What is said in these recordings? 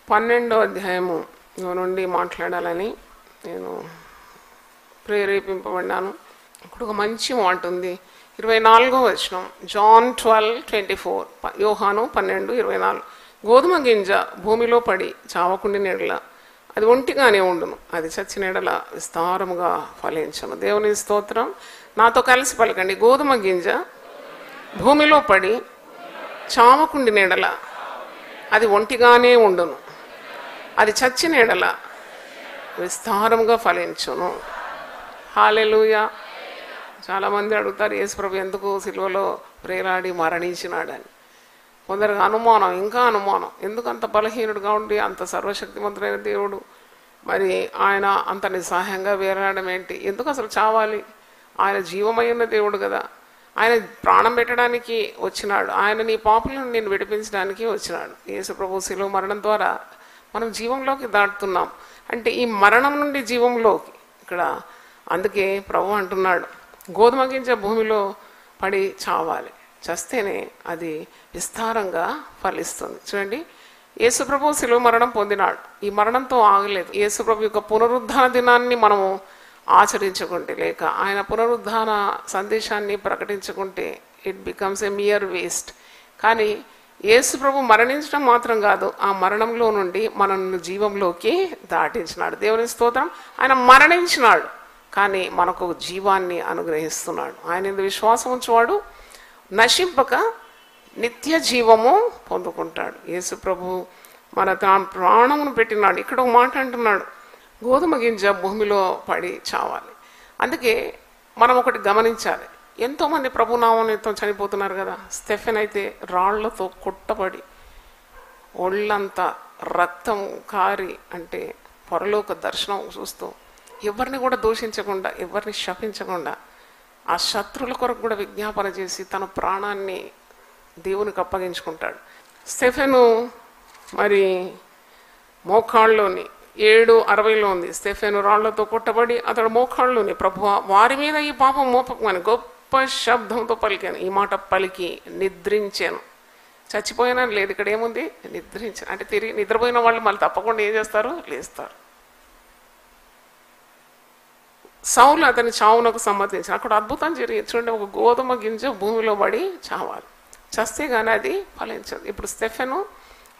12వ అధ్యాయము నుండి మాట్లాడాలని నేను ప్రేరేపింపబడ్డాను. ఇక్కడ ఒక మంచి మాట ఉంది. 24వ వచనం, జాన్ 12:24, యోహాను 12:24. గోధుమ గింజ భూమిలో పడి చావకుండి నెడల అది ఒంటిగానే ఉండును, అది చచ్చిన నెడల విస్తారముగా ఫలించును. దేవుని స్తోత్రం. నాతో కలిసి పలకండి. గోధుమ గింజ భూమిలో పడి చావకుండి నెడల అది ఒంటిగానే ఉండును, అది చచ్చిన ఎడల విస్తారంగా ఫలించును. హల్లెలూయా. చాలామంది అడుగుతారు, యేసుప్రభు ఎందుకు సిలువలో ప్రేలాడి మరణించినాడని. కొందరికి అనుమానం, ఇంకా అనుమానం, ఎందుకు అంత బలహీనుడుగా ఉండి అంత సర్వశక్తిమంతుడైన దేవుడు మరి ఆయన అంత నిస్సహాయంగా వేలాడడం ఏంటి? ఎందుకు అసలు చావాలి? ఆయన జీవమైన దేవుడు కదా. ఆయన ప్రాణం పెట్టడానికి వచ్చినాడు. ఆయన నీ పాపులను నేను విడిపించడానికి వచ్చినాడు. యేసుప్రభు శిలువ మరణం ద్వారా మనం జీవంలోకి దాటుతున్నాం. అంటే ఈ మరణం నుండి జీవంలోకి ఇక్కడ. అందుకే ప్రభు అంటున్నాడు, గోధుమ గింజ భూమిలో పడి చావాలి, చస్తేనే అది విస్తారంగా ఫలిస్తుంది. చూడండి, యేసుప్రభు శిలువ మరణం పొందినాడు. ఈ మరణంతో ఆగలేదు. యేసుప్రభు యొక్క పునరుద్ధాన దినాన్ని మనము ఆచరించుకుంటే, లేక ఆయన పునరుద్ధాన సందేశాన్ని ప్రకటించుకుంటే it becomes a mere waste. కానీ యేసుప్రభు మరణించడం మాత్రం కాదు, ఆ మరణంలో నుండి మనల్ని జీవంలోకి దాటించినాడు. దేవుని స్తోత్రం. ఆయన మరణించినాడు, కానీ మనకు జీవాన్ని అనుగ్రహిస్తున్నాడు. ఆయన విశ్వాసం ఉంచువాడు నశింపక నిత్య జీవము పొందుకుంటాడు. యేసుప్రభు మన ప్రాణమును పెట్టినాడు. ఇక్కడ ఒక మాట అంటున్నాడు, గోధుమ గింజ భూమిలో పడి చావాలి. అందుకే మనం ఒకటి గమనించాలి, ఎంతోమంది ప్రభునామంతో చనిపోతున్నారు కదా. స్టెఫెన్ అయితే రాళ్లతో కొట్టబడి ఒళ్ళంతా రక్తం కారి, అంటే పరలోక దర్శనం చూస్తూ ఎవరిని కూడా దూషించకుండా, ఎవరిని శపించకుండా, ఆ శత్రువుల కొరకు కూడా విజ్ఞాపన చేసి తన ప్రాణాన్ని దేవునికి అప్పగించుకుంటాడు. స్టెఫెను మరి మోకాళ్ళలోని 7:60 ఉంది. స్టెఫెను రాళ్లతో కొట్టబడి అతడు మోకాళ్ళలోని, ప్రభువా వారి మీద ఈ పాపం మోపకమని గొప్ప శబ్దంతో పలికాను. ఈ మాట పలికి నిద్రించాను. చచ్చిపోయినా లేదు, ఇక్కడ ఏముంది? నిద్రించాను. అంటే తిరిగి నిద్రపోయిన వాళ్ళు మళ్ళీ తప్పకుండా ఏం చేస్తారు? లేస్తారు. సౌలు అతని చావునకు సమ్మతించాను. అక్కడ అద్భుతం జరిగింది. చూడండి, ఒక గోధుమ గింజ భూమిలో పడి చావాలి, చస్తే కానీ అది ఫలించదు. ఇప్పుడు స్టెఫెను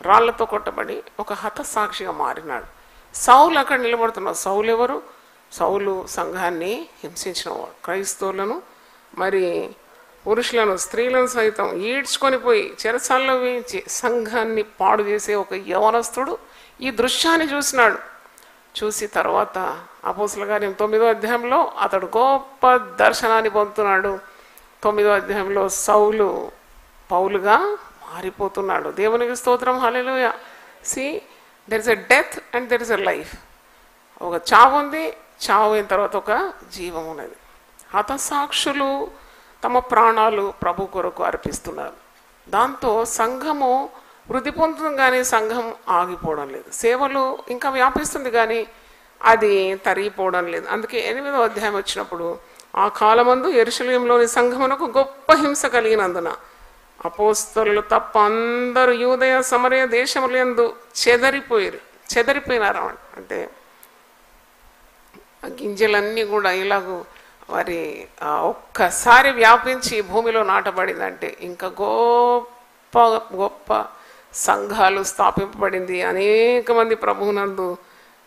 రాళ్లతో కొట్టబడి ఒక హతసాక్షిగా మారినాడు. సౌలు అక్కడ నిలబడుతున్నాడు. సౌలు ఎవరు? సౌలు సంఘాన్ని హింసించినవాడు. క్రైస్తవులను మరి పురుషులను స్త్రీలను సైతం ఈడ్చుకొని పోయి చెరసాల్లో వేయించి సంఘాన్ని పాడు చేసే ఒక యవనస్తుడు ఈ దృశ్యాన్ని చూసినాడు. చూసి తర్వాత అపోస్తలుల కార్యం 9వ అధ్యాయంలో అతడు గొప్ప దర్శనాన్ని పొందుతున్నాడు. 9వ అధ్యాయంలో సౌలు పౌలుగా మారిపోతున్నాడు. దేవునికి స్తోత్రం. హల్లెలూయా. See, there is a death and there is a life. ఒక చావు ఉంది, చావు అయిన తర్వాత ఒక జీవం ఉన్నది. హతసాక్షులు తమ ప్రాణాలు ప్రభు కొరకు అర్పిస్తున్నారు. దాంతో సంఘము వృద్ధి పొందుతుంది, కానీ సంఘం ఆగిపోవడం లేదు. సేవలు ఇంకా వ్యాపిస్తుంది, కానీ అది తరిగిపోవడం లేదు. అందుకే 8వ అధ్యాయం వచ్చినప్పుడు, ఆ కాలమందు యెరూషలేములోని సంఘమునకు గొప్ప హింస కలిగినందున అపోస్తలులు తప్ప అందరూ యూదయ సమరయ దేశములందు చెదరిపోయినారు. అంటే గింజలన్నీ కూడా ఇలాగూ మరి ఒక్కసారి వ్యాపించి భూమిలో నాటబడిందంటే ఇంకా గొప్ప గొప్ప సంఘాలు స్థాపింపబడింది. అనేక మంది ప్రభువునందు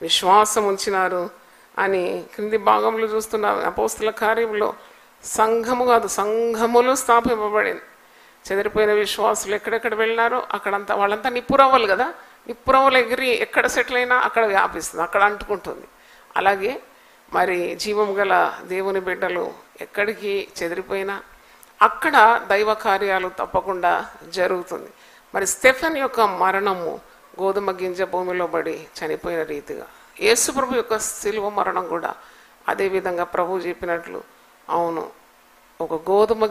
విశ్వాసం ఉంచినారు అని క్రింది భాగంలో చూస్తున్న అపోస్తలుల కార్యంలో సంఘము కాదు, సంఘములు స్థాపింపబడింది. చెదిరిపోయిన విశ్వాసులు ఎక్కడెక్కడ వెళ్ళినారో అక్కడంతా వాళ్ళంతా నిప్పురవ్వలు కదా. నిప్పురవ్వలు ఎగిరి ఎక్కడ సెటిల్ అయినా అక్కడ వ్యాపిస్తుంది, అక్కడ అంటుకుంటుంది. అలాగే మరి జీవం గల దేవుని బిడ్డలు ఎక్కడికి చెదిరిపోయినా అక్కడ దైవ కార్యాలు తప్పకుండా జరుగుతుంది. మరి స్టెఫెన్ యొక్క మరణము గోధుమ గింజ భూమిలో పడి చనిపోయిన రీతిగా యేసుప్రభు యొక్క శిలువ మరణం కూడా అదేవిధంగా ప్రభు చెప్పినట్లు, అవును, ఒక గోధుమ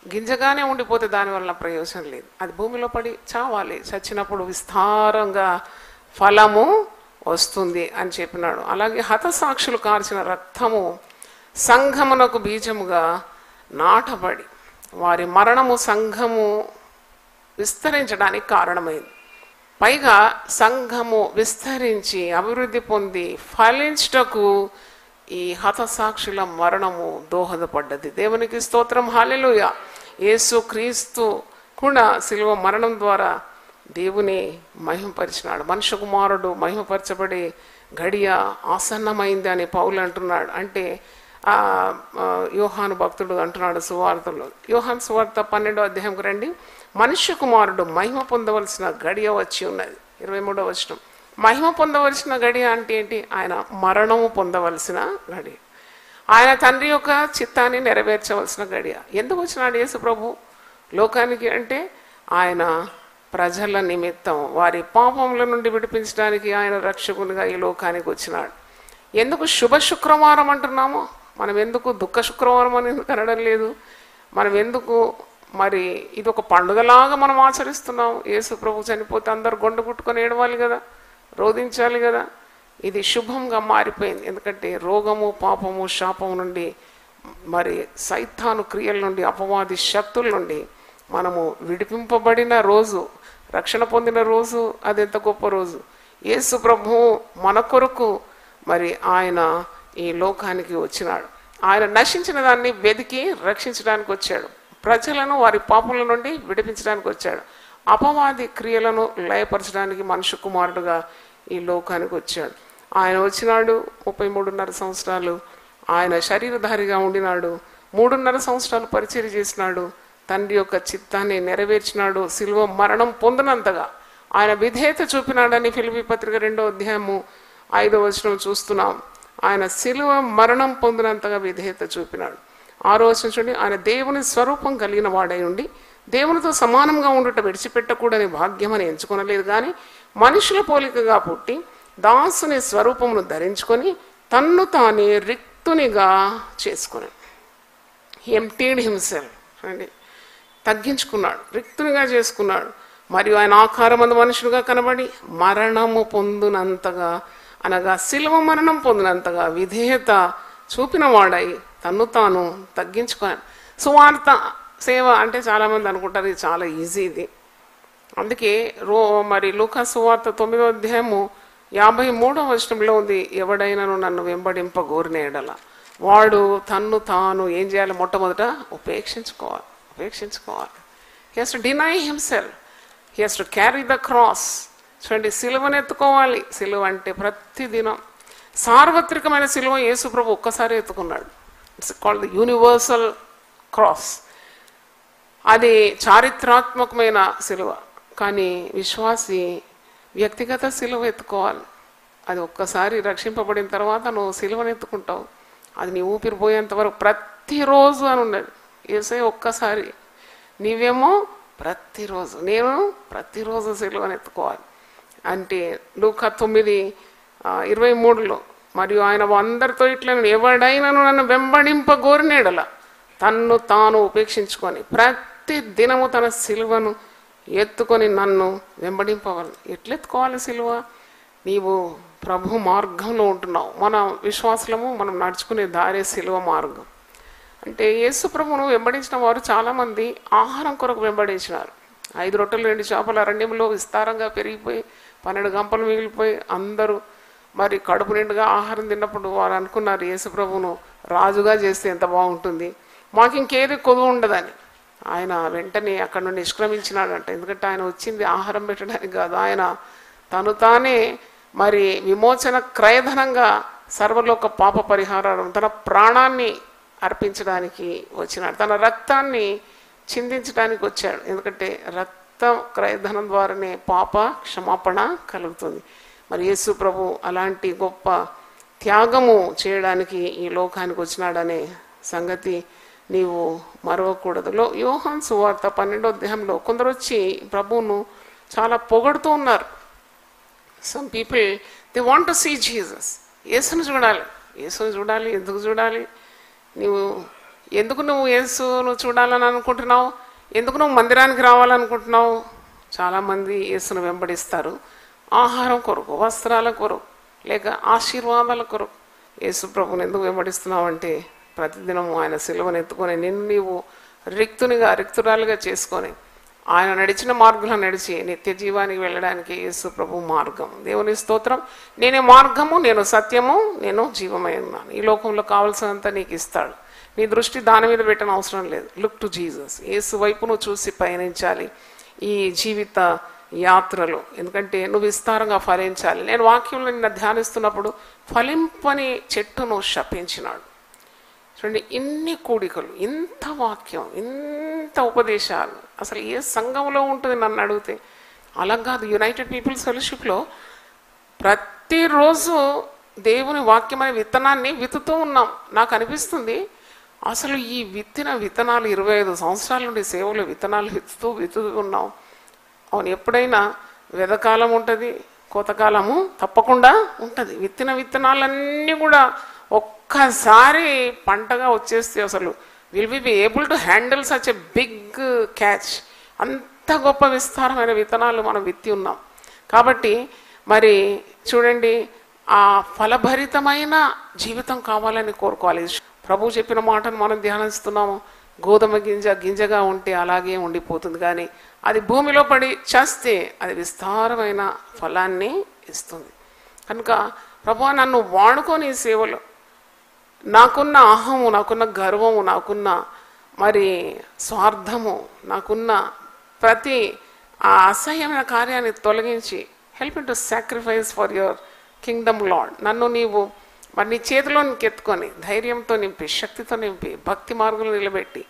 గింజగానే ఉండిపోతే దానివల్ల ప్రయోజనం లేదు, అది భూమిలో పడి చావాలి, చచ్చినప్పుడు విస్తారంగా ఫలము వస్తుంది అని చెప్పినాడు. అలాగే హతసాక్షులు కార్చిన రక్తము సంఘమునకు బీజముగా నాటబడి వారి మరణము సంఘము విస్తరించడానికి కారణమైంది. పైగా సంఘము విస్తరించి అభివృద్ధి పొంది ఫలించుటకు ఈ హతసాక్షుల మరణము దోహదపడ్డది. దేవునికి స్తోత్రం, హల్లెలూయా. యేసు క్రీస్తు కూడా శిలువ మరణం ద్వారా దేవుని మహిమపరిచినాడు. మనుష్య కుమారుడు మహిమపరచబడి గడియ ఆసన్నమైంది అని పౌలు అంటున్నాడు. అంటే యోహాను భక్తుడు అంటున్నాడు సువార్తలో. యోహాను సువార్త 12వ అధ్యాయంకి రండి. మనుష్య కుమారుడు మహిమ పొందవలసిన గడియ వచ్చి ఉన్నది. 23వ వచనం. మహిమ పొందవలసిన గడియ అంటే ఏంటి? ఆయన మరణము పొందవలసిన గడియ, ఆయన తండ్రి యొక్క చిత్తాన్ని నెరవేర్చవలసిన గడియ. ఎందుకు వచ్చినాడు యేసు ప్రభు లోకానికి అంటే ఆయన ప్రజల నిమిత్తం వారి పాపముల నుండి విడిపించడానికి ఆయన రక్షకునిగా ఈ లోకానికి వచ్చినాడు. ఎందుకు శుభ శుక్రవారం అంటున్నాము? మనం ఎందుకు దుఃఖ శుక్రవారం అని ఎందుకు అనడం లేదు? మనం ఎందుకు మరి ఇది ఒక పండుగలాగా మనం ఆచరిస్తున్నాం? యేసు ప్రభు చనిపోతే అందరు గొండు పుట్టుకొని ఏడవాలి కదా, రోధించాలి కదా. ఇది శుభంగా మారిపోయింది. ఎందుకంటే రోగము, పాపము, శాపము నుండి, మరి సైతాను క్రియల నుండి, అపవాది శక్తుల నుండి మనము విడిపింపబడిన రోజు, రక్షణ పొందిన రోజు. అది ఎంత గొప్ప రోజు! యేసు ప్రభువు మన కొరకు మరి ఆయన ఈ లోకానికి వచ్చినాడు. ఆయన నశించిన దాన్ని వెతికి రక్షించడానికి వచ్చాడు. ప్రజలను వారి పాపముల నుండి విడిపించడానికి వచ్చాడు. అపవాది క్రియలను లయపరచడానికి మనుష్య కుమారుడుగా ఈ లోకానికి వచ్చాడు. ఆయన వచ్చినాడు. 33.5 సంవత్సరాలు ఆయన శరీరధారిగా ఉండినాడు. 3.5 సంవత్సరాలు పరిచర్య చేసినాడు. తండ్రి యొక్క చిత్తాన్ని నెరవేర్చినాడు. శిలువ మరణం పొందినంతగా ఆయన విధేయత చూపినాడని ఫిలిప్పీ పత్రిక 2వ అధ్యాయము 5వ వచనం చూస్తున్నాం. ఆయన శిలువ మరణం పొందినంతగా విధేయత చూపినాడు. 6వ వచనం చూడండి. ఆయన దేవుని స్వరూపం కలిగిన వాడై ఉండి దేవునితో సమానంగా ఉండుట విడిచిపెట్టకూడని భాగ్యమని ఎంచుకొనలేదు, కానీ మనుషుల పోలికగా పుట్టి దాసుని స్వరూపమును ధరించుకొని తన్ను తానే రిక్తునిగా చేసుకుని, ఎంప్టీడ్ హిమ్సెల్ఫ్ అండి, తగ్గించుకున్నాడు, రిక్తునిగా చేసుకున్నాడు. మరియు ఆయన ఆకారమందు మనుషులుగా కనబడి మరణము పొందినంతగా, అనగా శిలువ మరణం పొందినంతగా విధేయత చూపిన వాడై తన్ను తాను తగ్గించుకున్నాడు. సువార్త సేవ అంటే చాలామంది అనుకుంటారు ఇది చాలా ఈజీ ఇది. అందుకే మరి లూకా సువార్త 9వ అధ్యాయము 53వ వచనంలో ఉంది, ఎవడైనాను నన్ను వెంబడింపగోరిన ఎడల వాడు తన్ను తాను ఏం చేయాలి? మొట్టమొదట ఉపేక్షించుకోవాలి. He has to deny himself, he has to carry the cross. చూడండి, సిలువను ఎత్తుకోవాలి. సిలువ అంటే ప్రతిదినం సార్వత్రికమైన సిలువ యేసు ప్రభు ఒక్కసారి ఎత్తుకున్నాడు. It's called the universal cross. అది చారిత్రాత్మకమైన సిలువ. కానీ విశ్వాసి వ్యక్తిగత సిలువ ఎత్తుకోవాలి. అది ఒక్కసారి రక్షింపబడిన తర్వాత నువ్వు సిలువను ఎత్తుకుంటావు. అది నీ ఊపిరిపోయేంత వరకు ప్రతిరోజు అని ఉన్నది. యేసే ఒక్కసారి, నీవేమో ప్రతిరోజు, నేను ప్రతిరోజు సిలువను ఎత్తుకోవాలి. అంటే లూకా 9:23లో, మరియు ఆయన అందరితో ఇట్లా, ఎవడైనాను నన్ను వెంబడింపగోరినేడల తన్ను తాను ఉపేక్షించుకొని ప్రతి దినము తన సిలువను ఎత్తుకొని నన్ను వెంబడింపవాలి. ఎట్లెత్తుకోవాలి సిలువ? నీవు ప్రభు మార్గంలో ఉంటున్నావు. మన విశ్వాసము మనం నడుచుకునే దారే సిలువ మార్గం. అంటే యేసు ప్రభువును వెంబడించిన వారు చాలామంది ఆహారం కొరకు వెంబడించినారు. 5 రొట్టెలు 2 చేపల అరణ్యంలో విస్తారంగా పెరిగిపోయి 12 గంపలు మిగిలిపోయి అందరూ మరి కడుపు నిండుగా ఆహారం తిన్నప్పుడు వారు అనుకున్నారు, యేసు ప్రభువును రాజుగా చేస్తే ఎంత బాగుంటుంది, మాకు ఇంకేది కొదువు ఉండదని. ఆయన వెంటనే అక్కడ నుండి నిష్క్రమించినాడంట. ఎందుకంటే ఆయన వచ్చింది ఆహారం పెట్టడానికి కాదు, ఆయన తను తానే మరి విమోచన క్రయధనంగా సర్వలోక పాప పరిహారం తన ప్రాణాన్ని అర్పించడానికి వచ్చినాడు. తన రక్తాన్ని చిందించడానికి వచ్చాడు. ఎందుకంటే రక్త క్రయధనం ద్వారానే పాప క్షమాపణ కలుగుతుంది. మరి యేసు ప్రభు అలాంటి గొప్ప త్యాగము చేయడానికి ఈ లోకానికి వచ్చినాడనే సంగతి నీవు మరవకూడదు. యోహాను సువార్త 12వ అధ్యాయంలో కొందరు వచ్చి ప్రభువును చాలా పొగడుతూ ఉన్నారు. Some people they want to see Jesus. యేసును చూడాలి. ఎందుకు చూడాలి? ఎందుకు నువ్వు యేసును చూడాలని అనుకుంటున్నావు? ఎందుకు నువ్వు మందిరానికి రావాలనుకుంటున్నావు? చాలామంది యేసును వెంబడిస్తారు ఆహారం కొరకు, వస్త్రాల కొరకు, లేక ఆశీర్వాదాల కొరకు. యేసు ప్రభుని ఎందుకు వెంబడిస్తున్నావు అంటే ప్రతిదినం ఆయన సిలువను ఎత్తుకొని నిన్ను నీవు రిక్తురాలుగా చేసుకొని ఆయన నడిచిన మార్గంలో నడిచి నిత్య జీవానికి వెళ్ళడానికి యేసు ప్రభు మార్గం. దేవుని స్తోత్రం. నేనే మార్గము, నేను సత్యము, నేను జీవమై ఉన్నాను. ఈ లోకంలో కావాల్సినంత నీకు ఇస్తాడు. నీ దృష్టి దాని మీద పెట్టిన అవసరం లేదు. Look to Jesus. యేసు వైపును చూసి పయనించాలి ఈ జీవిత యాత్రలో. ఎందుకంటే నువ్వు విస్తారంగా ఫలించాలి. నేను వాక్యంలో నిన్న ధ్యానిస్తున్నప్పుడు ఫలింపని చెట్టును శపించినాడు. చూడండి, ఇన్ని కూడికలు, ఇంత వాక్యం, ఇంత ఉపదేశాలు అసలు ఏ సంఘంలో ఉంటుంది నన్ను అడిగితే. అలా కాదు, యునైటెడ్ పీపుల్స్ ఫెలోషిప్లో ప్రతిరోజు దేవుని వాక్యం అనే విత్తనాన్ని విత్తుతూ ఉన్నాం. నాకు అనిపిస్తుంది అసలు ఈ విత్తిన విత్తనాలు 25 సంవత్సరాల నుండి సేవలు విత్తనాలు విత్తుతూ ఉన్నాం. అవును, ఎప్పుడైనా వెదకాలం ఉంటుంది, కోతకాలము తప్పకుండా ఉంటుంది. విత్తిన విత్తనాలన్నీ కూడా ఒక్కసారి పంటగా వచ్చేస్తే అసలు will we be able to handle such a big catch. అంత గొప్ప విస్తారమైన విత్తనాలు మనం విత్తి ఉన్నాం. కాబట్టి మరి చూడండి, ఆ ఫలభరితమైన జీవితం కావాలని కోరుకోవాలి. ప్రభు చెప్పిన మాటను మనం ధ్యానిస్తున్నాము. గోధుమ గింజ గింజగా ఉంటే అలాగే ఉండిపోతుంది, కానీ అది భూమిలో పడి చేస్తే అది విస్తారమైన ఫలాన్ని ఇస్తుంది. కనుక ప్రభు నన్ను వాడుకొని సేవలు, నాకున్న అహము, నాకున్న గర్వము, నాకున్న మరి స్వార్థము, నాకున్న ప్రతి ఆ అసహ్యమైన కార్యాన్ని తొలగించి help me to sacrifice for your Kingdom lord. నన్ను నీవు మరి నీ చేతిలో ఎత్తుకొని ధైర్యంతో నింపి, శక్తితో నింపి, భక్తి మార్గంలో నిలబెట్టి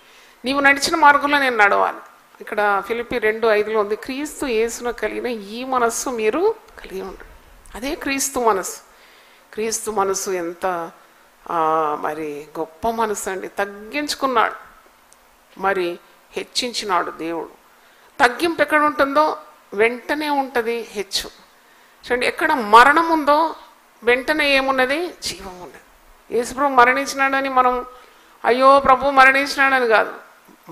నీవు నడిచిన మార్గంలో నేను నడవాలి. ఇక్కడ ఫిలిప్పీ 2:5 ఉంది, క్రీస్తు యేసును కలిగిన ఈ మనస్సు మీరు కలిగి ఉండరు. అదే క్రీస్తు మనస్సు. క్రీస్తు మనస్సు ఎంత మరి గొప్ప మనసు అండి. తగ్గించుకున్నాడు, మరి హెచ్చించినాడు దేవుడు. తగ్గింపు ఎక్కడ ఉంటుందో వెంటనే ఉంటుంది హెచ్చు. చూడండి, ఎక్కడ మరణం ఉందో వెంటనే ఏమున్నది? జీవం ఉన్నది. యేసుప్రభు మరణించినాడని మనం అయ్యో ప్రభు మరణించినాడని కాదు,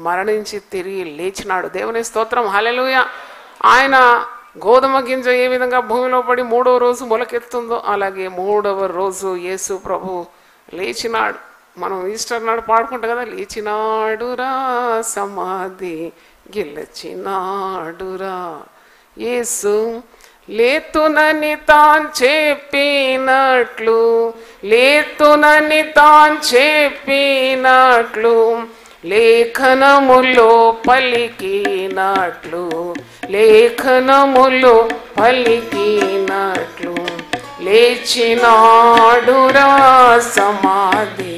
మరణించి తిరిగి లేచినాడు. దేవుని స్తోత్రం, హల్లెలూయా. ఆయన గోధుమ గింజ ఏ విధంగా భూమిలో పడి 3వ రోజు మొలకెత్తుందో అలాగే 3వ రోజు యేసు ప్రభు లేచినాడు. మనం ఈస్టర్ నాడు పాడుకుంటాం కదా, లేచినాడురా సమాధి గెలిచినాడురా యేసు, లేతునని తాన్ చెప్పినట్లు, లేతునని తాన్ చెప్పినట్లు, లేఖనములో పలికినట్లు, లేఖనములో పలికినట్లు, లేచినాడురా సమాధి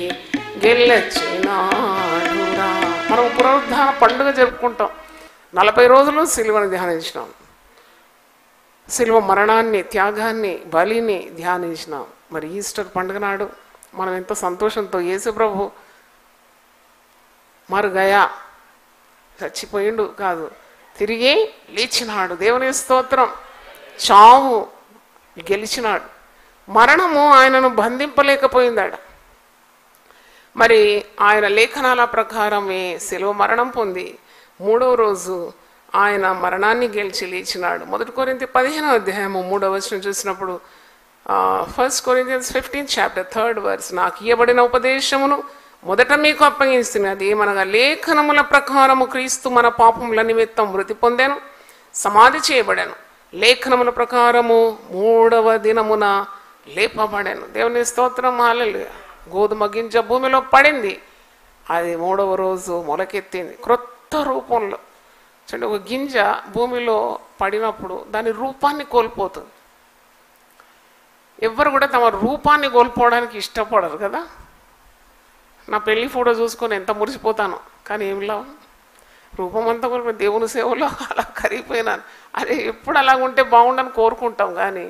గెలిచినాడురా. మనం పునరుద్ధాన పండుగ జరుపుకుంటాం. 40 రోజులు సిలువను ధ్యానించినాం. సిలువ మరణాన్ని, త్యాగాన్ని, బలిని ధ్యానించినాం. మరి ఈస్టర్ పండుగ నాడు మనం ఎంత సంతోషంతో యేసు ప్రభు మరుగయా, చచ్చిపోయిండు కాదు, తిరిగి లేచినాడు. దేవుని స్తోత్రం. చావు గెలిచినాడు. మరణము ఆయనను బంధింపలేకపోయిందాడ. మరి ఆయన లేఖనాల ప్రకారమే శిలువ మరణం పొంది 3వ రోజు ఆయన మరణాన్ని గెలిచి లేచినాడు. 1 కొరింథీ 15వ అధ్యాయము 3వ వచనం చూసినప్పుడు 1 Corinthians 15th chapter 3rd verse, నాకు ఇవ్వబడిన ఉపదేశమును మొదట మీకు అప్పగించినది ఏమనగా, లేఖనముల ప్రకారము క్రీస్తు మన పాపముల నిమిత్తం మృతి పొందెను, సమాధి చేయబడెను, లేఖనముల ప్రకారము 3వ దినమున లేపబడెను. దేవుని స్తోత్రం, హల్లెలూయా. గోధుమ గింజ భూమిలో పడింది, అది 3వ రోజు మొలకెత్తింది క్రొత్త రూపంలో. చూడండి, ఒక గింజ భూమిలో పడినప్పుడు దాని రూపాన్ని కోల్పోతుంది. ఎవ్వరు కూడా తమ రూపాన్ని కోల్పోవడానికి ఇష్టపడరు కదా. నా పెళ్లి ఫోటో చూసుకొని ఎంత మురిసిపోతాను, కానీ ఏం లాభం? రూపం అంతా కోల్పోయి దేవుని సేవలో అలా కరిగిపోయినాను. అదే ఎప్పుడు అలా ఉంటే బాగుండని కోరుకుంటాం, కానీ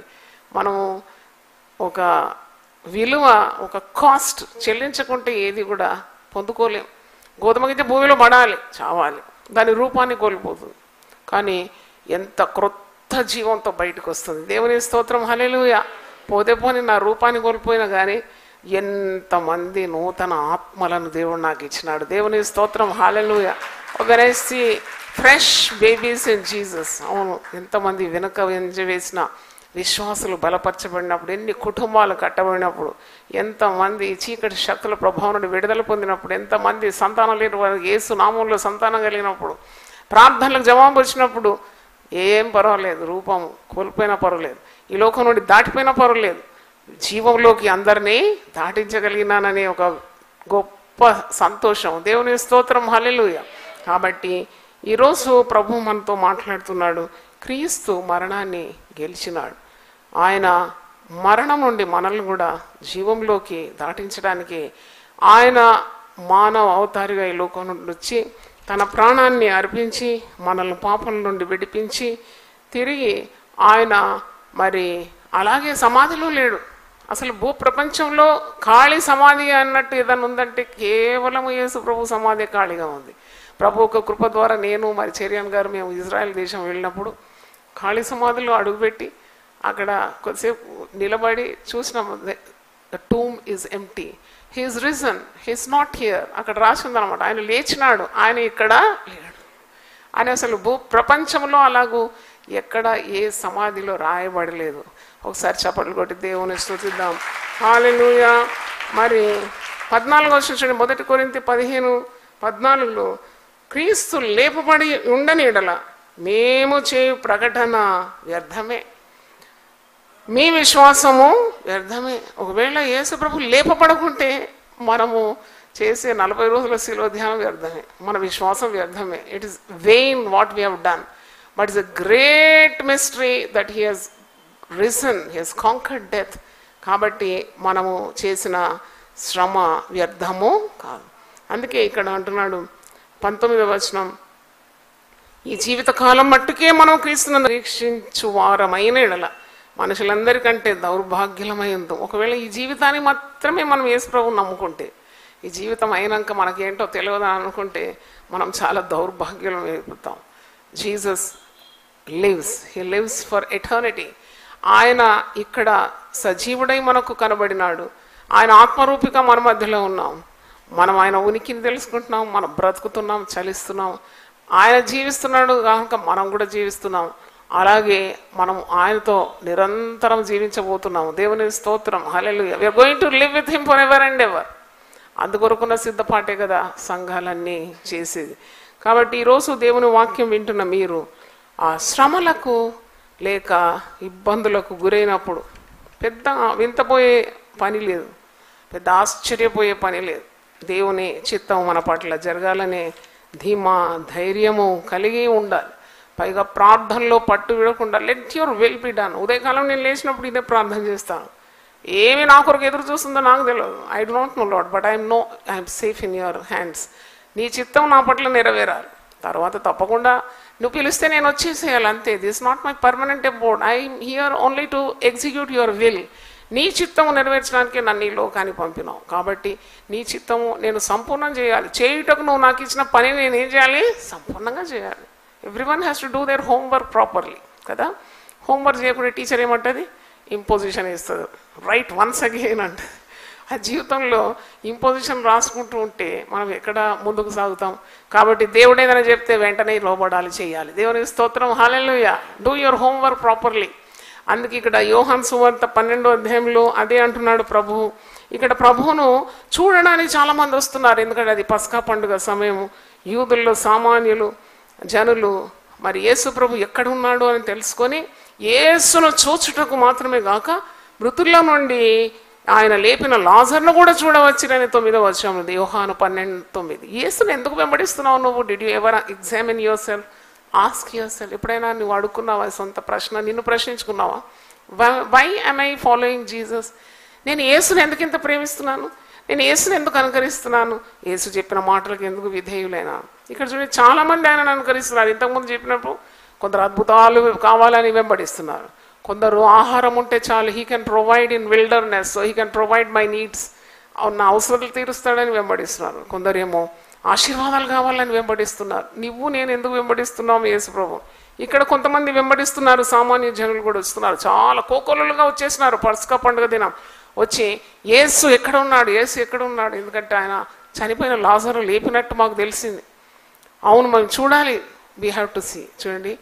మనము ఒక విలువ, ఒక కాస్ట్ చెల్లించకుంటే ఏది కూడా పొందుకోలేం. గోధుమ గింజ భూమిలో పడాలి, చావాలి, దాని రూపాన్ని కోల్పోతుంది, కానీ ఎంత క్రొత్త జీవంతో బయటకు వస్తుంది. దేవుని స్తోత్రం, హల్లెలూయా. పోతే పోని నా రూపాన్ని కోల్పోయినా కానీ ఎంతమంది నూతన ఆత్మలను దేవుడు నాకు ఇచ్చినాడు. దేవుని స్తోత్రం, హల్లెలూయా. When I see fresh babies in Jesus. అవును, ఎంతమంది వెనుక వేసిన విశ్వాసులు బలపరచబడినప్పుడు, ఎన్ని కుటుంబాలు కట్టబడినప్పుడు, ఎంతమంది చీకటి శక్తుల ప్రభావం నుండి విడుదల పొందినప్పుడు, ఎంతమంది సంతానం లేని వారికి యేసు నామంలో సంతానం కలిగినప్పుడు, ప్రార్థనలకు జవాబు వచ్చినప్పుడు ఏం పర్వాలేదు, రూపం కోల్పోయినా పర్వాలేదు, ఈ లోకం నుండి దాటిపోయినా పర్వాలేదు, జీవంలోకి అందరినీ దాటించగలిగినాననే ఒక గొప్ప సంతోషం. దేవుని స్తోత్రం, హల్లెలూయా. కాబట్టి ఈరోజు ప్రభు మనతో మాట్లాడుతున్నాడు. క్రీస్తు మరణాన్ని గెలిచినాడు. ఆయన మరణం నుండి మనల్ని కూడా జీవంలోకి దాటించడానికి ఆయన మానవ అవతారిగా ఈ లోకం నుండి వచ్చి తన ప్రాణాన్ని అర్పించి మనల్ని పాపం నుండి విడిపించి తిరిగి ఆయన మరి అలాగే సమాధిలో లేడు. అసలు భూ ప్రపంచంలో ఖాళీ సమాధి అన్నట్టు ఏదైనా ఉందంటే కేవలం యేసు ప్రభు సమాధి ఖాళీగా ఉంది. ప్రభు ఒక కృప ద్వారా నేను మరి చెరియన్ గారు మేము ఇజ్రాయెల్ దేశం వెళ్ళినప్పుడు ఖాళీ సమాధిలో అడుగుపెట్టి అక్కడ కొద్దిసేపు నిలబడి చూసినాము. The tomb is empty, he is risen, he is not here. అక్కడ రాసిందనమాట, ఆయన లేచినాడు, ఆయన ఇక్కడ లేడు అని. అసలు భూ ప్రపంచంలో అలాగూ ఎక్కడ ఏ సమాధిలో రాయబడలేదు. ఒకసారి చప్పట్లు కొట్టి దేవుని స్తుతిద్దాం. హల్లెలూయా. మరి 14 వచ్చిన చూడండి, 1 కొరింథీ 15:14 క్రీస్తు లేపబడి ఉండని ఎడల మేము చేయు ప్రకటన వ్యర్థమే, మీ విశ్వాసము వ్యర్థమే. ఒకవేళ యేసు ప్రభు లేపబడకుంటే మనము చేసే 40 రోజుల శిలువ ధ్యానం వ్యర్థమే, మన విశ్వాసం వ్యర్థమే. It is vain what we have done. But it's a great mystery that he has risen, he has conquered death. కాబట్టి మనము చేసిన శ్రమ వ్యర్థము కాదు. అందుకే ఇక్కడ అంటున్నాడు 19వ వచనం, ఈ జీవితకాలం మట్టుకే మనం క్రీస్తును నిరీక్షించు వారమైన ఎడల మనుషులందరికంటే దౌర్భాగ్యమై ఉందాం. ఒకవేళ ఈ జీవితాన్ని మాత్రమే మనం యేసు ప్రభువుని నమ్ముకుంటే, ఈ జీవితం అయినాక మనకేంటో తెలియదని అనుకుంటే మనం చాలా దౌర్భాగ్యం అయిపోతాం. Jesus lives, he lives for eternity. ఆయన ఇక్కడ సజీవుడై మనకు కనబడినాడు. ఆయన ఆత్మరూపిగా మన మధ్యలో ఉన్నాం. మనం ఆయన ఉనికిని తెలుసుకుంటున్నాం, మనం బ్రతుకుతున్నాం, చలిస్తున్నాం. ఆయన జీవిస్తున్నాడు కనుక మనం కూడా జీవిస్తున్నాం. అలాగే మనం ఆయనతో నిరంతరం జీవించబోతున్నాము. దేవుని స్తోత్రం, హల్లెలూయా. We are going to live with him for ever and ever. అందుకొరకున్న సిద్ధపాటే కదా సంఘాలన్నీ చేసేది. కాబట్టి ఈరోజు దేవుని వాక్యం వింటున్న మీరు ఆ శ్రమలకు లేక ఇబ్బందులకు గురైనప్పుడు పెద్ద వింతపోయే పని లేదు, పెద్ద ఆశ్చర్యపోయే పని లేదు. దేవుని చిత్తం మన పట్ల జరగాలనే ధీమా ధైర్యము కలిగి ఉండాలి. పైగా ప్రార్థనలో పట్టు విడకుండా let your will be done. ఉదయకాలం నేను లేచినప్పుడు ఇదే ప్రార్థన చేస్తాను. ఏమి నా కొరకు ఎదురు చూస్తుందో నాకు తెలియదు. I do not know Lord, but I'm safe in your hands. నీ చిత్తం నా పట్ల నెరవేరాలి. తర్వాత తప్పకుండా నువ్వు పిలిస్తే నేను వచ్చేసేయాలి, అంతే. This not my permanent అబోర్డ్. I'm here only to execute your will. నీ చిత్తము నెరవేర్చడానికి నన్ను ఈ లోకానికి పంపినావు. కాబట్టి నీ చిత్తము నేను సంపూర్ణం చేయాలి. చేయుటకు నువ్వు నాకు ఇచ్చిన పని నేను ఏం చేయాలి? సంపూర్ణంగా చేయాలి. Everyone has to do there homework properly కదా. హోంవర్క్ చేయకుండా టీచర్ ఏమంటుంది? ఇంపోజిషన్ ఇస్తుంది, రైట్ వన్స్ అగైన్ అంటది. ఆ జీవితంలో ఇంపోజిషన్ రాసుకుంటూ ఉంటే మనం ఎక్కడ ముందుకు సాగుతాం? కాబట్టి దేవుడు ఏదైనా చెప్తే వెంటనే లోబడాలి, చేయాలి. దేవుని స్తోత్రం, హల్లెలూయా. Do your homework properly. అందుకే ఇక్కడ యోహాను సువార్త 12వ అధ్యాయంలో అదే అంటున్నాడు ప్రభు. ఇక్కడ ప్రభువును చూడడానికి చాలామంది వస్తున్నారు, ఎందుకంటే అది పస్కా పండుగ సమయం. యూదుల్లో సామాన్యులు జనులు మరి యేసు ప్రభు ఎక్కడ ఉన్నాడు అని తెలుసుకొని యేసును చూచుటకు మాత్రమే గాక మృతుల్లో నుండి ఆయన లేపిన లాజర్ను కూడా చూడవచ్చునని 9వ వచనం యోహాను 12:9. యేసును ఎందుకు వెంబడిస్తున్నావు నువ్వు? Did you ever examine yourself? Ask yourself. ఎప్పుడైనా నువ్వు అడుక్కున్నావా సొంత ప్రశ్న? నిన్ను ప్రశ్నించుకున్నావా? Why am I following Jesus? నేను యేసుని ఎందుకు ఇంత ప్రేమిస్తున్నాను? నేను యేసుని ఎందుకు అనుకరిస్తున్నాను? యేసు చెప్పిన మాటలకు ఎందుకు విధేయులైనా? ఇక్కడ చూడండి, చాలామంది ఆయనను అనుకరిస్తున్నారు. ఇంతకుముందు చెప్పినప్పుడు కొందరు అద్భుతాలు కావాలని వెంబడిస్తున్నారు, కొందరు ఆహారం ఉంటే చాలు, he can provide in wilderness, so he can provide my needs, నా అవసరాలు తీరుస్తాడని వెంబడిస్తున్నారు. కొందరేమో ఆశీర్వాదాలు కావాలని వెంబడిస్తున్నారు. నువ్వు నేను ఎందుకు వెంబడిస్తున్నాము యేసు ప్రభు? ఇక్కడ కొంతమంది వెంబడిస్తున్నారు, సామాన్య జనులు కూడా వస్తున్నారు, చాలా కోకొల్లలుగా వచ్చేసినారు. పస్కా పండుగ దినం వచ్చి యేసు ఎక్కడ ఉన్నాడు, యేసు ఎక్కడ ఉన్నాడు? ఎందుకంటే ఆయన చనిపోయిన లాజరు లేపినట్టు మాకు తెలిసింది. అవును, మనం చూడాలి, వీ హ్యావ్ టు సీ. చూడండి,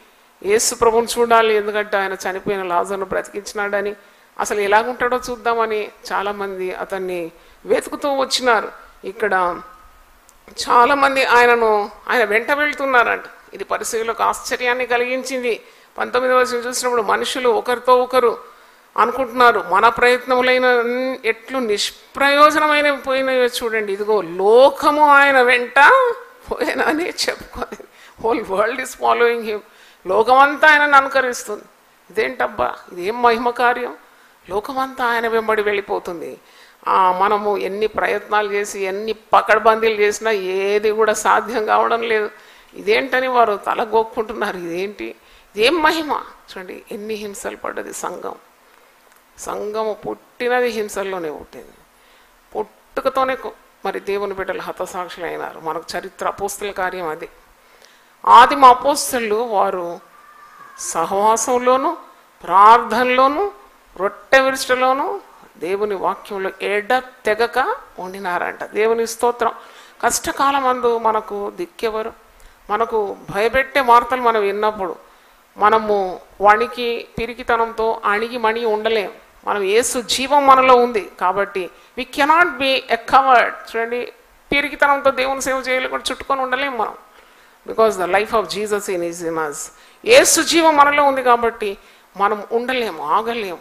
యేసు ప్రభుని చూడాలి, ఎందుకంటే ఆయన చనిపోయిన లాజరును బ్రతికించినాడని, అసలు ఎలాగుంటాడో చూద్దామని చాలామంది అతన్ని వెతుకుతూ వచ్చినారు. ఇక్కడ చాలామంది ఆయన వెంట వెళ్తున్నారంట. ఇది పరిశీలకు ఆశ్చర్యాన్ని కలిగించింది. 19వ వచనం చూసినప్పుడు మనుషులు ఒకరితో ఒకరు అనుకుంటున్నారు, మన ప్రయత్నములైన ఎట్లు నిష్ప్రయోజనమైన పోయినవో చూడండి, ఇదిగో లోకము ఆయన వెంట పోయినా అని చెప్పుకొని, whole world is following him. లోకమంతా ఆయనను అనుకరిస్తుంది. ఇదేంటబ్బా, ఇదేం మహిమ కార్యం! లోకమంతా ఆయన వెంబడి వెళ్ళిపోతుంది. మనము ఎన్ని ప్రయత్నాలు చేసి ఎన్ని పకడ్బందీలు చేసినా ఏది కూడా సాధ్యం కావడం లేదు. ఇదేంటని వారు తలగొక్కుంటున్నారు. ఇదేం మహిమ! చూడండి ఎన్ని హింసలు పడ్డది సంఘము పుట్టినది హింసల్లోనే పుట్టింది. పుట్టుకతోనే మరి దేవుని బిడ్డలు హతసాక్షులు అయినారు. మనకు చరిత్ర అపోస్తల కార్యం అది. ఆదిమ అపోస్తలు వారు సహవాసంలోను ప్రార్థనలోను రొట్టె విరుచుటలోను దేవుని వాక్యంలో తెగక ఉండినారంట. దేవుని స్తోత్రం. కష్టకాలం అందు మనకు దిక్కెవరు? మనకు భయపెట్టే వార్తలు మనం విన్నప్పుడు మనము వణికి పిరికితనంతో అణిగి మణి ఉండలేం. మనం యేసు జీవం మనలో ఉంది కాబట్టి we cannot be a coward. చూడండి, పిరికితనంతో దేవుని సేవ చేయలేకుండా చుట్టుకొని ఉండలేం మనం. Because the life of Jesus is in us. Yesu జీవం మనలో ఉంది కాబట్టి మనం ఉండలేము, ఆగలేము.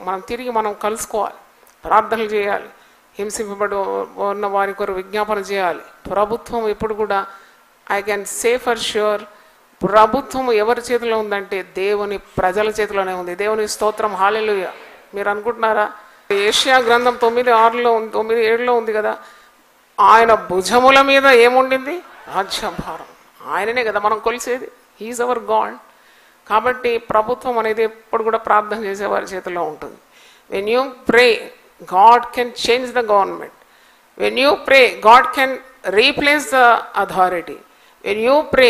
మనం కలుసుకోవాలి, ప్రార్థనలు చేయాలి, హింసింపబడి ఉన్న వారి కొరకు విజ్ఞాపన చేయాలి. ప్రభుత్వం ఎప్పుడు కూడా I can say for sure, ప్రభుత్వం ఎవరి చేతిలో ఉందంటే దేవుని ప్రజల చేతిలోనే ఉంది. దేవుని స్తోత్రం, హల్లెలూయా. మీరు అనుకుంటున్నారా? ఏషియా గ్రంథం 9:6లో 9:7లో ఉంది కదా, ఆయన భుజముల మీద ఏముండింది? రాజ్యభారం. ఆయననే కదా మనం కొలిసేది. He is our God. కాబట్టి ప్రభుత్వం అనేది ఎప్పుడు కూడా ప్రార్థన చేసే వారి చేతిలో ఉంటుంది. When you pray, God can change the government. When you pray, God can replace the authority. When you pray,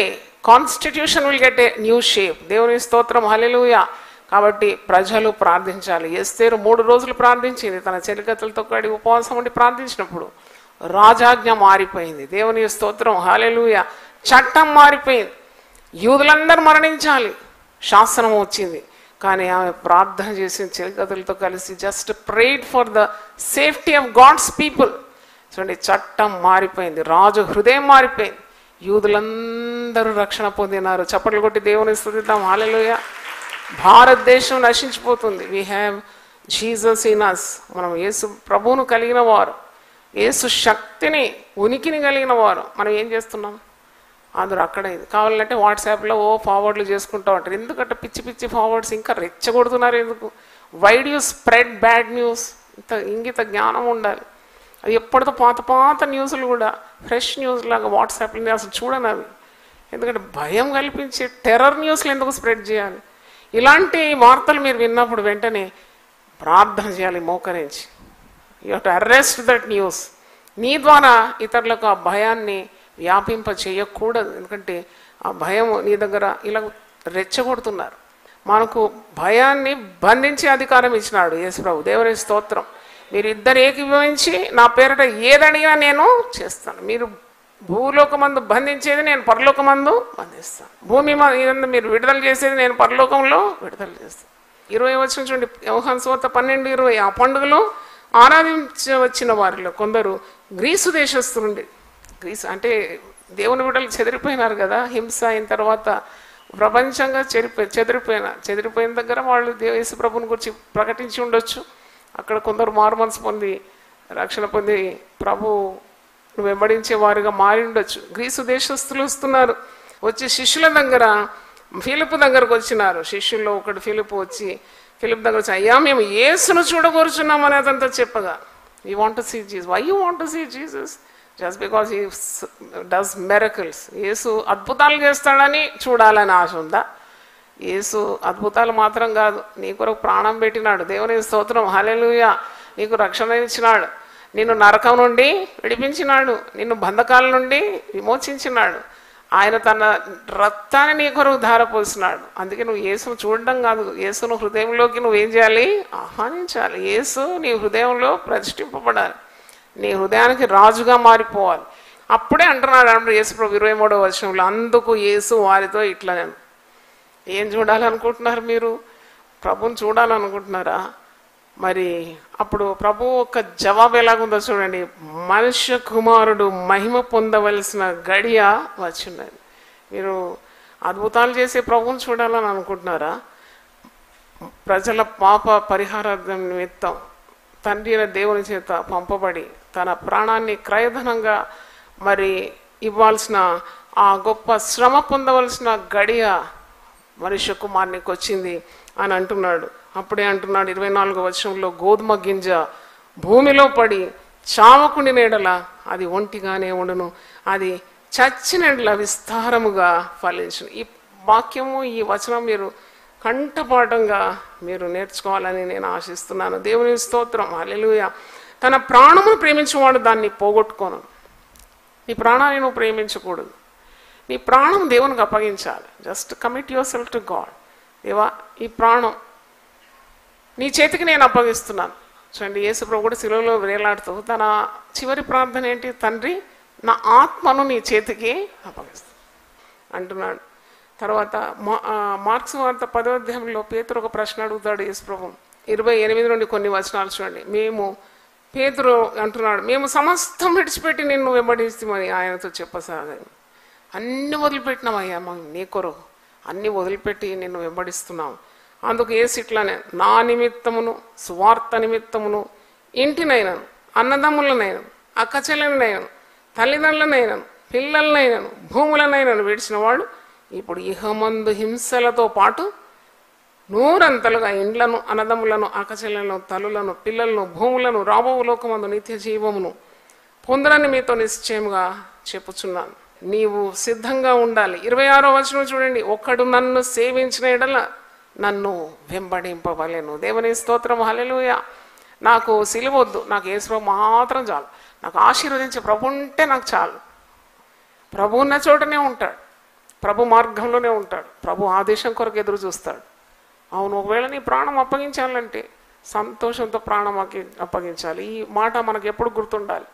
constitution will get a new shape. దేవుని స్తోత్రం, హల్లెలూయా. కాబట్టి ప్రజలు ప్రార్థించాలి. ఎస్తేరు 3 రోజులు ప్రార్థించింది. తన చెలికత్తలతో కడి ఉపవాసం ఉండి ప్రార్థించినప్పుడు రాజాజ్ఞ మారిపోయింది. దేవుని స్తోత్రం, హల్లెలూయా. చట్టం మారిపోయింది. యూదులందరూ మరణించాలి, శాసనం వచ్చింది. కానీ ఆమె ప్రార్థన చేసిన చెలికత్తలతో కలిసి just prayed for the safety of God's people. చూడండి, చట్టం మారిపోయింది, రాజు హృదయం మారిపోయింది, యూదులందరూ రక్షణ పొందినారు. చప్పట్లు కొట్టి దేవుని స్తుతిద్దాం, హల్లెలూయా. భారతదేశం నశించిపోతుంది. We have Jesus in us. మనం యేసు ప్రభువును కలిగిన వారు, యేసు శక్తిని ఉనికిని కలిగిన వారు. మనం ఏం చేస్తున్నాం? అందరూ అక్కడ కావాలంటే వాట్సాప్లో ఫార్వర్డ్లు చేసుకుంటూ ఉంటారు. ఎందుకంటే పిచ్చి పిచ్చి ఫార్వర్డ్స్ ఇంకా రెచ్చగొడుతున్నారు. ఎందుకు? Why do you spread bad news? ఇంగిత జ్ఞానం ఉండాలి. అది ఎప్పటితో పాత న్యూస్లు కూడా ఫ్రెష్ న్యూస్ లాగా వాట్సాప్లో అసలు చూడను అవి. ఎందుకంటే భయం కల్పించే టెర్రర్ న్యూస్లు ఎందుకు స్ప్రెడ్ చేయాలి? ఇలాంటి వార్తలు మీరు విన్నప్పుడు వెంటనే ప్రార్థన చేయాలి మోకరించి. You have to arrest that news. నీ ద్వారా ఇతరులకు ఆ భయాన్ని వ్యాపింప చేయకూడదు. ఎందుకంటే ఆ భయం నీ దగ్గర ఇలా రెచ్చగొడుతున్నారు. మనకు భయాన్ని బంధించే అధికారం ఇచ్చినాడు యేసు ప్రభు. దేవుని స్తోత్రం. మీరు ఇద్దరు ఏకీభవించి నా పేరిట ఏదడిగినా నేను చేస్తాను. మీరు భూలోకమందు బంధించేది నేను పరలోకమందు బంధిస్తాను. భూమి మీద మీరు విడుదల చేసేది నేను పరలోకంలో విడుదల చేస్తాను. 20 వచనం చూడండి, యోహాను సువార్త 12:20. ఆ పండుగలో ఆరాధించవచ్చిన వారిలో కొందరు గ్రీసు దేశస్తులుండి. గ్రీసు అంటే దేవుని బిడ్డలు చెదిరిపోయినారు కదా, హింస అయిన తర్వాత ప్రపంచంగా చెదిరిపోయిన దగ్గర వాళ్ళు యేసు ప్రభుని గురించి ప్రకటించి ఉండొచ్చు. అక్కడ కొందరు మారుమనసు పొంది రక్షణ పొంది ప్రభు వెంబడించే వారుగా మారి ఉండొచ్చు. గ్రీసు దేశస్తులు వస్తున్నారు. వచ్చి శిష్యుల దగ్గర ఫిలిప్పు దగ్గరకు వచ్చినారు. శిష్యుల్లో ఒకడు ఫిలిప్పు వచ్చి ఫిలిప్ దగ్గర వచ్చి, అయ్యా మేము యేసును చూడగోరుచున్నామని అదంతా చెప్పగా, you want to see Jesus. Why you want to see Jesus? Just because he does miracles. Yesu అద్భుతాలు చేస్తాడని చూడాలని ఆశ ఉందా? యేసు అద్భుతాలు మాత్రం కాదు, నీ కొరకు ప్రాణం పెట్టినాడు. దేవుని స్తోత్రం, హల్లెలూయా. నీకు రక్షణ ఇచ్చినాడు, నిన్ను నరకం నుండి విడిపించినాడు, నిన్ను బంధకాల నుండి విమోచించినాడు. ఆయన తన రక్తాన్ని నీ కొరకు ధారపోసినాడు. అందుకే నువ్వు యేసును చూడడం కాదు, యేసును హృదయంలోకి నువ్వేం చేయాలి? ఆహ్వానించాలి. యేసు నీ హృదయంలో ప్రతిష్ఠింపబడాలి, నీ హృదయానికి రాజుగా మారిపోవాలి. అప్పుడే అంటున్నాడు అప్పుడు యేసు ప్రభు 23వ వచనంలో, అందుకు యేసు వారితో ఇట్లా. ఏం చూడాలనుకుంటున్నారు మీరు? ప్రభుని చూడాలనుకుంటున్నారా? మరి అప్పుడు ప్రభు ఒక జవాబు ఎలాగుందో చూడండి. మనుష్య కుమారుడు మహిమ పొందవలసిన గడియ వచ్చిందని. మీరు అద్భుతాలు చేసే ప్రభువుని చూడాలని అనుకుంటున్నారా? ప్రజల పాప పరిహారార్థం నిమిత్తం తండ్రి అయిన దేవుని చేత పంపబడి తన ప్రాణాన్ని క్రయధనంగా మరి ఇవ్వాల్సిన ఆ గొప్ప శ్రమ పొందవలసిన గడియ మనుష్య కుమారునికి వచ్చింది అని అంటున్నాడు. అప్పుడే అంటున్నాడు 24వ వచనంలో, గోధుమ గింజ భూమిలో పడి చావకుని నీడల అది ఒంటిగానే ఉండును, అది చచ్చిన నీడల విస్తారముగా ఫలించును. ఈ వాక్యము, ఈ వచనం మీరు కంఠపాఠంగా మీరు నేర్చుకోవాలని నేను ఆశిస్తున్నాను. దేవుని స్తోత్రం, హల్లెలూయా. తన ప్రాణమును ప్రేమించేవాడు దాన్ని పోగొట్టుకోను. నీ ప్రాణాన్ని నువ్వు ప్రేమించకూడదు, నీ ప్రాణం దేవునికి అప్పగించాలి. Just commit yourself to God. దేవా, ఈ ప్రాణం నీ చేతికి నేను అప్పగిస్తున్నాను. చూడండి, యేసుప్రభు కూడా శిలువలో వేలాడుతూ తన చివరి ప్రార్థన ఏంటి? తండ్రి, నా ఆత్మను నీ చేతికి అప్పగిస్తాను అంటున్నాడు. తర్వాత మార్క్స్ వార్త 10వ అధ్యాయంలో పేతురు ఒక ప్రశ్న అడుగుతాడు యేసుప్రభు. 28 నుండి కొన్ని వచనాలు చూడండి. పేతురు అంటున్నాడు, మేము సమస్తం విడిచిపెట్టి నిన్ను వెంబడిస్తామని ఆయనతో చెప్పసాగాను. అన్ని వదిలిపెట్టినామయ్యా, నీ కొరకు అన్ని వదిలిపెట్టి నిన్ను వెంబడిస్తున్నాం. అందుకు యేసు ఇట్లానే, నా నిమిత్తమును సువార్త నిమిత్తమును ఇంటినైనాను, అన్నదమ్ములనైనాను, అక్కచెల్లెలనైనాను, తల్లిదండ్రులనైనాను, పిల్లలనైనాను, భూములనైనాను విడిచిన వాడు ఇప్పుడు ఇహమందు హింసలతో పాటు 100 ఇండ్లను, అన్నదమ్ములను, అక్కచెల్లెలను, తల్లులను, పిల్లలను, భూములను, రాబో లోకమందు నిత్య జీవమును పొందనని మీతో నిశ్చయముగా చెప్పుచున్నాను. నీవు సిద్ధంగా ఉండాలి. 26వ వచనం చూడండి, ఒకడు నన్ను సేవించిన ఎడల నన్ను వెంబడింపవలెను. దేవుని స్తోత్రం, హల్లెలూయా. నాకు సిలువొద్దు, నాకు యేసుప్రభు మాత్రం చాలు, నాకు ఆశీర్వదించే ప్రభు ఉంటే నాకు చాలు. ప్రభు ఉన్న చోటనే ఉంటాడు, ప్రభు మార్గంలోనే ఉంటాడు, ప్రభు ఆదేశం కొరకు ఎదురు చూస్తాడు. అవును, ఒకవేళ నీ ప్రాణం అప్పగించాలంటే సంతోషంతో ప్రాణం అప్పగించాలి. ఈ మాట మనకు ఎప్పుడు గుర్తుండాలి.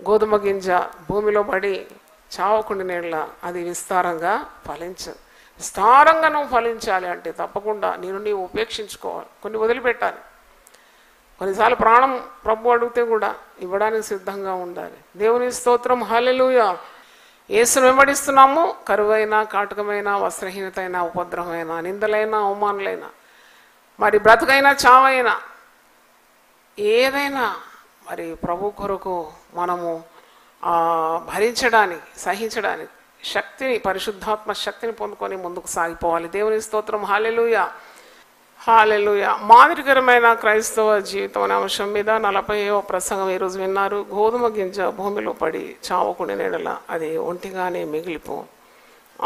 గోధుమ గింజ భూమిలో పడి చావకుండా నీళ్ళ అది విస్తారంగా విస్తారంగా నువ్వు ఫలించాలి అంటే తప్పకుండా నీవు ఉపేక్షించుకోవాలి, కొన్ని వదిలిపెట్టాలి. కొన్నిసార్లు ప్రాణం ప్రభు అడిగితే కూడా ఇవ్వడానికి సిద్ధంగా ఉండాలి. దేవుని స్తోత్రం, హల్లెలూయా. యేసును వెంబడిస్తున్నాము. కరువైన, కాటకమైన, వస్త్రహీనతైన, ఉపద్రవమైన, నిందలైన, అవమానులైన, మరి బ్రతుకైనా చావైనా ఏదైనా మరి ప్రభు కొరకు మనము భరించడానికి, సహించడానికి శక్తిని, పరిశుద్ధాత్మ శక్తిని పొందుకొని ముందుకు సాగిపోవాలి. దేవుని స్తోత్రం, హల్లెలూయా, హల్లెలూయా. మాదిరికరమైన క్రైస్తవ జీవితం అనే అంశం మీద 40వ ప్రసంగం ఈరోజు విన్నారు. గోధుమ గింజ భూమిలో పడి చావకుండా నీడల అది ఒంటిగానే మిగిలిపో.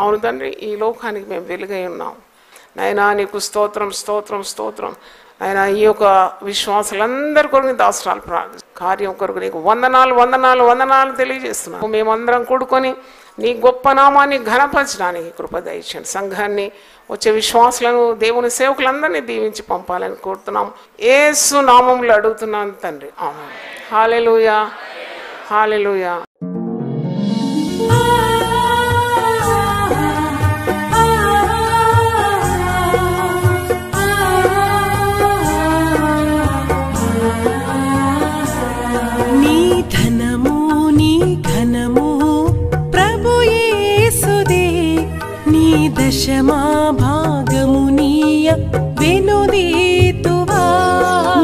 అవును తండ్రి, ఈ లోకానికి మేము వెలుగై ఉన్నాం. నాయనా, నీకు స్తోత్రం, స్తోత్రం, స్తోత్రం. ఆయన ఈ యొక్క విశ్వాసులందరి కొరకు దాసరాలు కార్యం కొరకు నీకు వందనాలు, వందనాలు, వందనాలు తెలియజేస్తున్నాం. మేమందరం కూడుకొని నీ గొప్ప నామాన్ని ఘనపరచడానికి కృప దయచేయండి. సంఘాన్ని, వచ్చే విశ్వాసులను, దేవుని సేవకులందరినీ దీవించి పంపాలని కోరుతున్నాం. యేసు నామములో అడుగుతున్నాను తండ్రి, ఆమేన్. హల్లెలూయా, హల్లెలూయా. దశమా భాగము నీయ వెనుదీతువా.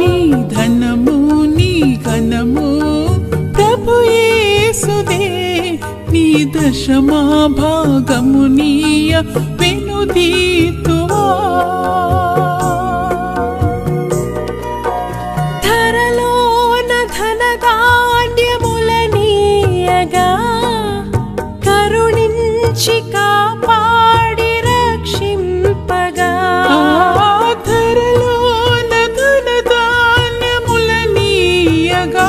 నీ ధనము నీ ఘనము ప్రభు యేసుదే, నీ దశమా భాగము నీయ వెనుదీతువా. ధరలోన ధనధాన్యముల నీయగా కరుణించి కాపాడి రక్షింపగా. ధరలోన ధనధాన్యముల నీయగా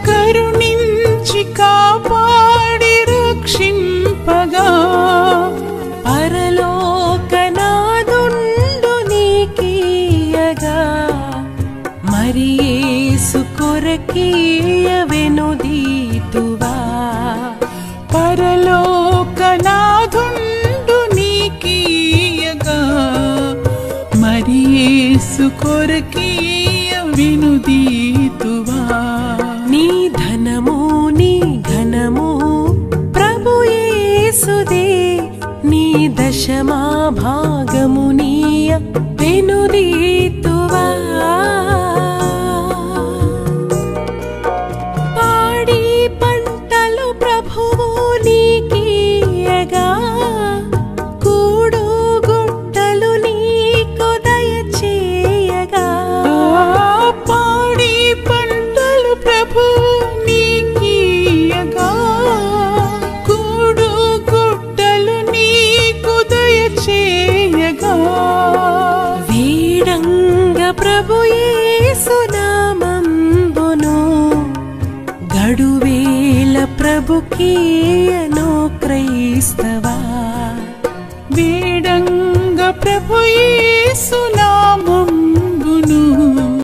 కరుణించి కాపాడి రక్షింపగా. పరలోకనాదుండు నీకీయగా మరి యేసు కొరకీయ వెనుదీతువా. పరలోకనాదుండు నీకీయగా మరి యేసు కొరకీయ వెనుదీతువా. నీ ధనము నీ ఘనము ప్రభు యేసుదే, నీ దశమా భాగమునీయ వెనుదీతువా పాడి పంటలు ప్రభువు నీకీయగా కూడు గుట్టలు నీకు దయచేయగా పాడి పంటలు ప్రభువు నీకీయగా కూడు గుట్టలు నీకు దయచేయగా వీడంగ ప్రభు యేసు నామంబును గడువేల ప్రభుకీయను క్రైస్తవా వీడంగ ప్రభు యేసు నామం